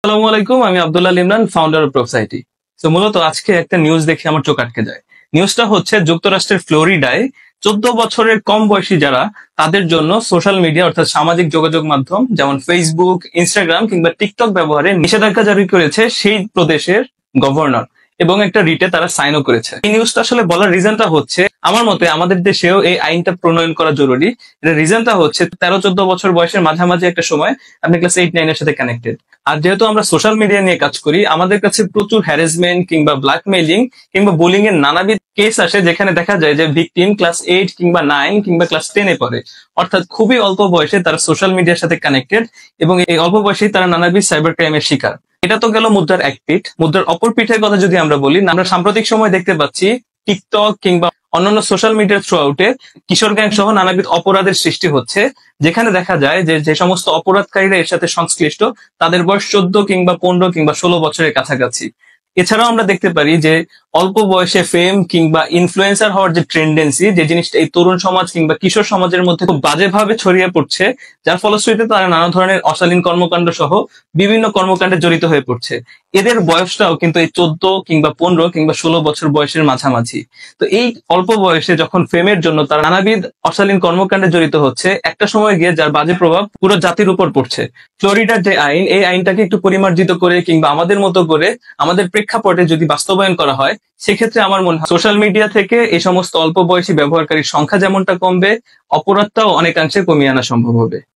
আসসালামু আলাইকুম, আমি আব্দুল্লাহ ইমরান, ফাউন্ডার অফ প্রোসাইটি। তো মূলত আজকে একটা নিউজ দেখে আমার চোখ আটকে যায়। নিউজটা হচ্ছে যুক্তরাষ্ট্রের ফ্লোরিডায় 14 বছরের কম বয়সী যারা, তাদের জন্য সোশ্যাল মিডিয়া অর্থাৎ সামাজিক যোগাযোগ মাধ্যম যেমন ফেসবুক, ইনস্টাগ্রাম কিংবা টিকটক ব্যবহারে নিষেধাজ্ঞা জারি করেছে সেই প্রদেশের গভর্নর, এবং একটা রিটে তারা সাইনও করেছে। এই নিউজটা আসলে বলার রিজনটা হচ্ছে, আমার মতে আমাদের দেশেও এই আইনটা প্রণয়ন করা জরুরি। এর রিজনটা হচ্ছে 13-14 বছর বয়সের মাঝামাঝি একটা সময় আপনি ক্লাস 8-9 এর সাথে কানেক্টেড। আর যেহেতু আমরা সোশ্যাল মিডিয়া নিয়ে কাজ করি, আমাদের কাছে প্রচুর হ্যারাসমেন্ট কিংবা ব্ল্যাকমেইলিং কিংবা বুলিং এর নানাবিধ কেস আসে, যেখানে দেখা যায় যে ভিকটিম ক্লাস 8 কিংবা 9 কিংবা ক্লাস 10-এ পড়ে। অর্থাৎ খুবই অল্প বয়সে তারা সোশ্যাল মিডিয়ার সাথে কানেক্টেড, এবং এই অল্প বয়সেই তারা নানাবিধ সাইবার ক্রাইমের শিকার। এটা তো গেল মুদ্রার এক পিঠ। মুদ্রার অপর পিঠের কথা যদি আমরা বলি, আমরা সাম্প্রতিক সময় দেখতে পাচ্ছি টিকটক কিংবা অন্যান্য সোশ্যাল মিডিয়ার থ্রু আউটে কিশোর গ্যাং সহ নানাবিধ অপরাধের সৃষ্টি হচ্ছে, যেখানে দেখা যায় যে যে সমস্ত অপরাধকারীরা এর সাথে সংশ্লিষ্ট, তাদের বয়স 14 কিংবা 15 কিংবা 16 বছরের কাছাকাছি। এছাড়াও আমরা দেখতে পারি যে অল্প বয়সে ফেম কিংবা ইনফ্লুয়েন্সার হওয়ার যে ট্রেন্ডেন্সি, যে জিনিসটা এই তরুণ সমাজ কিংবা কিশোর সমাজের মধ্যে খুব বাজেভাবে ছড়িয়ে পড়ছে, যার ফলশ্রুতিতে তারা নানা ধরনের অশালীন কর্মকাণ্ড সহ বিভিন্ন কর্মকাণ্ডে জড়িত হয়ে পড়ছে। এদের বয়সটাও কিন্তু এই 14 কিংবা 15 কিংবা 16 বছর বয়সের মাঝামাঝি। তো এই অল্প বয়সে যখন ফেমের জন্য তারা নানাবিধ অশালীন কর্মকাণ্ডে জড়িত হচ্ছে, একটা সময় গিয়ে যার বাজে প্রভাব পুরো জাতির উপর পড়ছে। ফ্লোরিডার যে আইন, এই আইনটাকে একটু পরিমার্জিত করে কিংবা আমাদের মতো করে আমাদের প্রেক্ষাপটে যদি বাস্তবায়ন করা হয়, সেক্ষেত্রে আমার মনে হয় সোশ্যাল মিডিয়া থেকে এই সমস্ত অল্প বয়সী ব্যবহারকারীর সংখ্যা যেমনটা কমবে, অপরাধটাও অনেকাংশে কমিয়ে আনা সম্ভব হবে।